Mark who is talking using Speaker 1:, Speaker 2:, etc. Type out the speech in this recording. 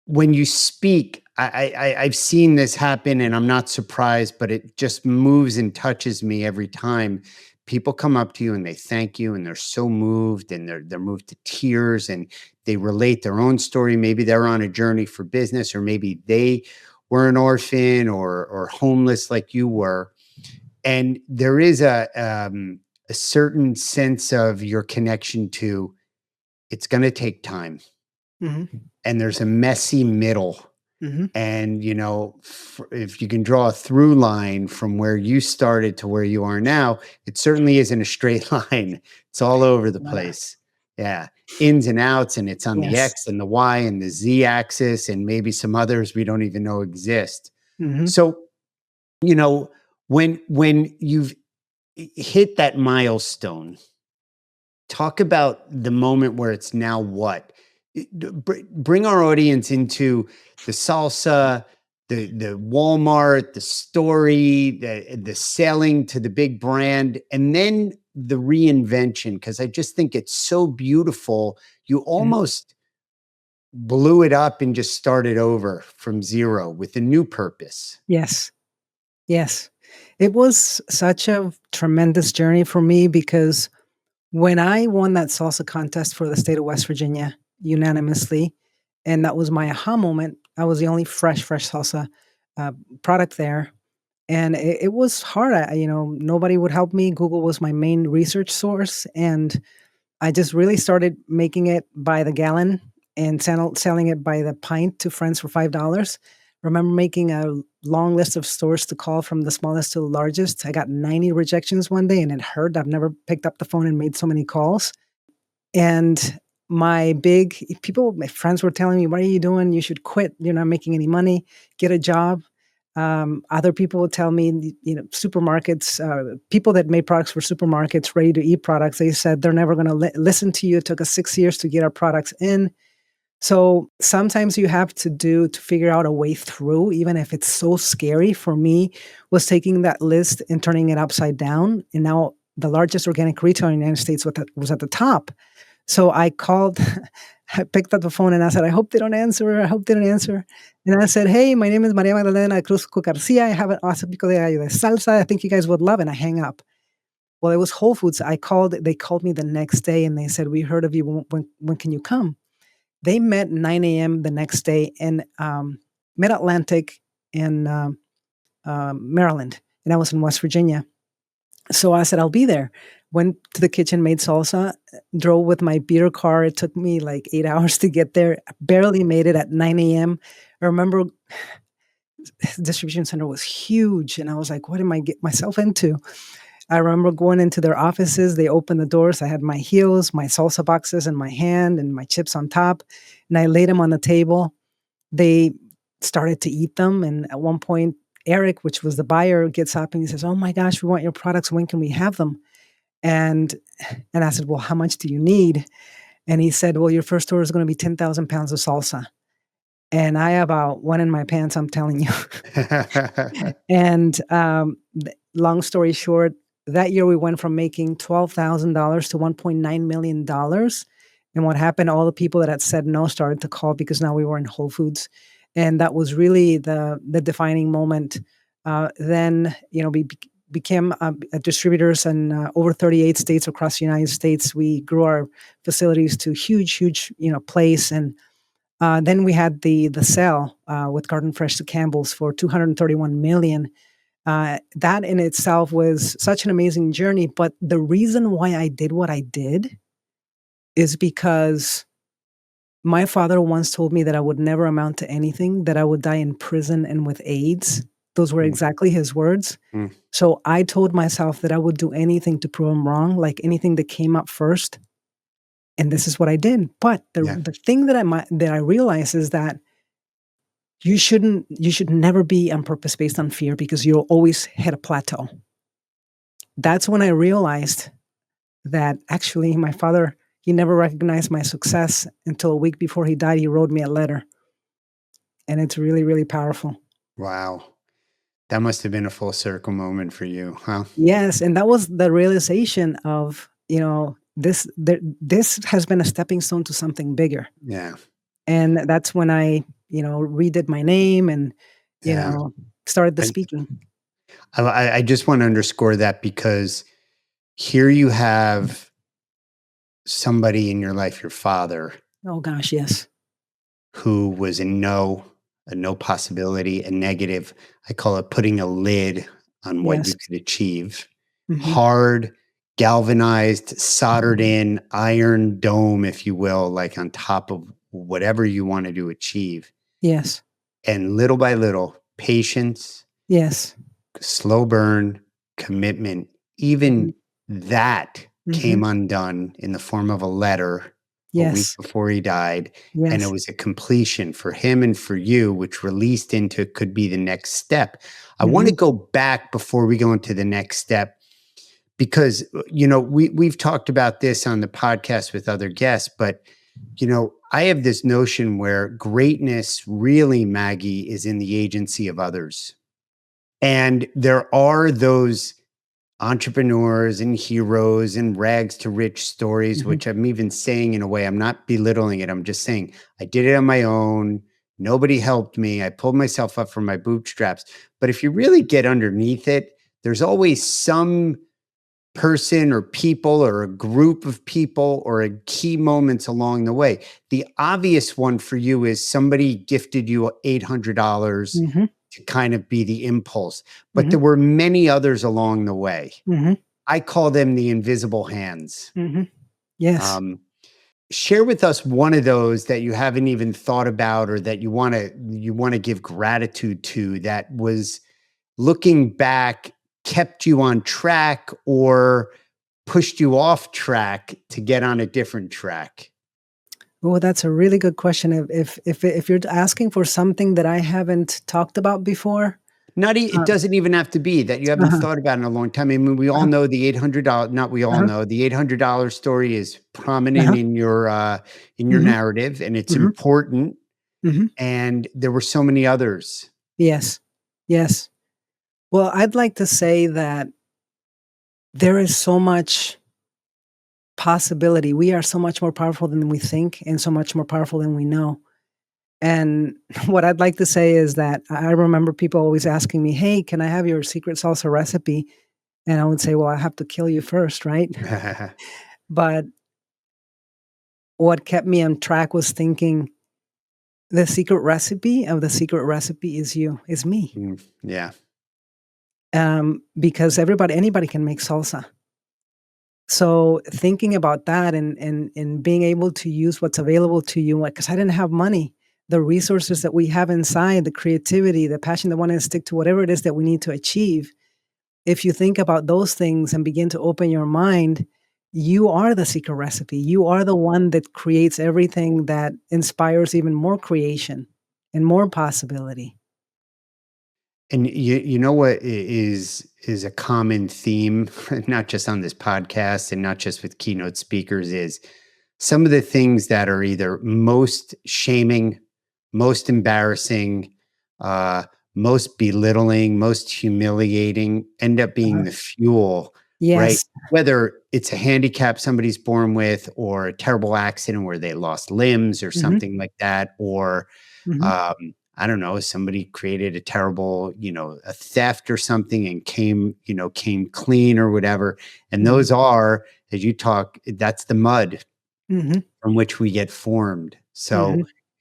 Speaker 1: when you speak, I've seen this happen and I'm not surprised, but it just moves and touches me every time. People come up to you and they thank you and they're so moved and they're moved to tears and they relate their own story. Maybe they're on a journey for business, or maybe they were an orphan or homeless like you were. And there is a certain sense of your connection to, it's going to take time,
Speaker 2: Hmm.
Speaker 1: and there's a messy middle.
Speaker 2: Hmm.
Speaker 1: And, if you can draw a through line from where you started to where you are now, it certainly isn't a straight line. It's all over the
Speaker 2: Yeah.
Speaker 1: place. Yeah. Ins and outs, and it's on the
Speaker 2: Yes.
Speaker 1: X and the Y and the Z axis, and maybe some others we don't even know exist.
Speaker 2: Hmm.
Speaker 1: So, when you've hit that milestone, talk about the moment where it's now what? Bring our audience into the salsa, the Walmart, the story, the selling to the big brand, and then the reinvention, because I just think it's so beautiful. You almost blew it up and just started over from zero with a new purpose.
Speaker 2: Yes. Yes. It was such a tremendous journey for me because when I won that salsa contest for the state of West Virginia unanimously, and that was my aha moment. I was the only fresh salsa uh, product there, and it was hard. Nobody would help me. Google was my main research source, and I just really started making it by the gallon and selling it by the pint to friends for $5. Remember making a long list of stores to call from the smallest to the largest. I got 90 rejections one day and it hurt. I've never picked up the phone and made so many calls. And my friends were telling me, "What are you doing? You should quit. You're not making any money. Get a job." Other people would tell me, supermarkets, people that made products for supermarkets, ready to eat products, they said they're never going to listen to you. It took us 6 years to get our products in. So sometimes you have to figure out a way through, even if it's so scary. For me, was taking that list and turning it upside down. And now the largest organic retailer in the United States was at the top. So I called, I picked up the phone and I said, "I hope they don't answer. I hope they don't answer." And I said, "Hey, my name is Maria Magdalena Cruz Garcia. I have an awesome pico de gallo de salsa. I think you guys would love it." And I hang up. Well, it was Whole Foods. They called me the next day and they said, "We heard of you. When can you come?" They met 9 a.m. the next day in Mid-Atlantic in Maryland. And I was in West Virginia. So I said, "I'll be there." Went to the kitchen, made salsa, drove with my beer car. It took me like 8 hours to get there. Barely made it at 9 a.m. I remember distribution center was huge. And I was like, what am I getting myself into? I remember going into their offices. They opened the doors. I had my heels, my salsa boxes in my hand, and my chips on top. And I laid them on the table. They started to eat them. And at one point, Eric, which was the buyer, gets up and he says, "Oh my gosh, we want your products. When can we have them?" And I said, "Well, how much do you need?" And he said, "Well, your first order is going to be 10,000 pounds of salsa." And I about went in my pants, I'm telling you. And long story short, that year we went from making $12,000 to $1.9 million. And what happened, all the people that had said no started to call because now we were in Whole Foods. And that was really the defining moment. Then, we became distributors in over 38 states across the United States. We grew our facilities to huge, place. And then we had the sale with Garden Fresh to Campbell's for $231 million. That in itself was such an amazing journey. But the reason why I did what I did is because my father once told me that I would never amount to anything, that I would die in prison and with AIDS. Those were exactly his words.
Speaker 1: Mm.
Speaker 2: So I told myself that I would do anything to prove him wrong, like anything that came up first. And this is what I did. But the thing that I realized is that you should never be on purpose based on fear, because you'll always hit a plateau. That's when I realized that actually my father, he never recognized my success until a week before he died. He wrote me a letter. And it's really, really powerful.
Speaker 1: Wow. That must have been a full circle moment for you, huh?
Speaker 2: Yes. And that was the realization of, this has been a stepping stone to something bigger.
Speaker 1: Yeah.
Speaker 2: And that's when I, redid my name and,
Speaker 1: Yeah.
Speaker 2: started the
Speaker 1: And
Speaker 2: speaking.
Speaker 1: I just want to underscore that because here you have somebody in your life, your father,
Speaker 2: Oh gosh, yes.
Speaker 1: who was a no possibility, a negative. I call it putting a lid on what you
Speaker 2: Yes.
Speaker 1: could achieve.
Speaker 2: Mhm.
Speaker 1: Hard, galvanized, soldered
Speaker 2: Mhm.
Speaker 1: in, iron dome, if you will, like on top of whatever you wanted to achieve.
Speaker 2: Yes.
Speaker 1: And little by little, patience,
Speaker 2: Yes.
Speaker 1: slow burn, commitment,
Speaker 2: Mhm.
Speaker 1: even that came
Speaker 2: Mhm.
Speaker 1: undone in the form of a letter a week
Speaker 2: Yes.
Speaker 1: before he died. And it
Speaker 2: Yes.
Speaker 1: was a completion for him and for you, which released into could be the next step. I want to
Speaker 2: Mhm.
Speaker 1: go back before we go into the next step because we've talked about this on the podcast with other guests, but I have this notion where greatness really, Maggie, is in the agency of others. And there are those entrepreneurs and heroes and rags to rich stories,
Speaker 2: Mhm.
Speaker 1: which I'm even saying in a way, I'm not belittling it. I'm just saying I did it on my own. Nobody helped me. I pulled myself up from my bootstraps. But if you really get underneath it, there's always some person or people or a group of people or a key moments along the way. The obvious one for you is somebody gifted you $800
Speaker 2: Mhm.
Speaker 1: to kind of be the impulse, but
Speaker 2: Mhm.
Speaker 1: there were many others along the way.
Speaker 2: Mhm.
Speaker 1: I call them the invisible hands.
Speaker 2: Mhm. Yes.
Speaker 1: Um, Share with us one of those that you haven't even thought about or that you want to give gratitude to that was looking back kept you on track or pushed you off track to get on a different track?
Speaker 2: Oh, that's a really good question. If you're asking for something that I haven't talked about before,
Speaker 1: It
Speaker 2: um,
Speaker 1: doesn't even have to be that you haven't
Speaker 2: uh-huh,
Speaker 1: thought about in a long time. I mean, we all
Speaker 2: uh-huh,
Speaker 1: know the $800, not we all
Speaker 2: uh-huh,
Speaker 1: know, the $800 story is prominent
Speaker 2: uh-huh,
Speaker 1: in your
Speaker 2: mhm,
Speaker 1: narrative, and it's
Speaker 2: mhm,
Speaker 1: important,
Speaker 2: mhm.
Speaker 1: and there were so many others.
Speaker 2: Yes. Yes. Well, I'd like to say that there is so much possibility. We are so much more powerful than we think and so much more powerful than we know. And what I'd like to say is that I remember people always asking me, "Hey, can I have your secret salsa recipe?" And I would say, "Well, I have to kill you first, right?" But what kept me on track was thinking the secret recipe of the secret recipe is you, is me.
Speaker 1: Mm, yeah.
Speaker 2: Because anybody can make salsa. So thinking about that and being able to use what's available to you, like, because I didn't have money, the resources that we have inside, the creativity, the passion, that want to stick to whatever it is that we need to achieve. If you think about those things and begin to open your mind, you are the secret recipe. You are the one that creates everything that inspires even more creation and more possibility.
Speaker 1: And you know what is a common theme, not just on this podcast and not just with keynote speakers, is some of the things that are either most shaming, most embarrassing, uh, most belittling, most humiliating end up being
Speaker 2: Uh-huh.
Speaker 1: the fuel, right?
Speaker 2: Yes.
Speaker 1: Whether it's a handicap somebody's born with, or a terrible accident where they lost limbs or
Speaker 2: Mhm,
Speaker 1: something like that, or
Speaker 2: mhm,
Speaker 1: I don't know, somebody created a terrible, a theft or something and came clean or whatever. And
Speaker 2: mhm,
Speaker 1: those are, as you talk, that's the mud
Speaker 2: mhm,
Speaker 1: from which we get formed. So
Speaker 2: mhm.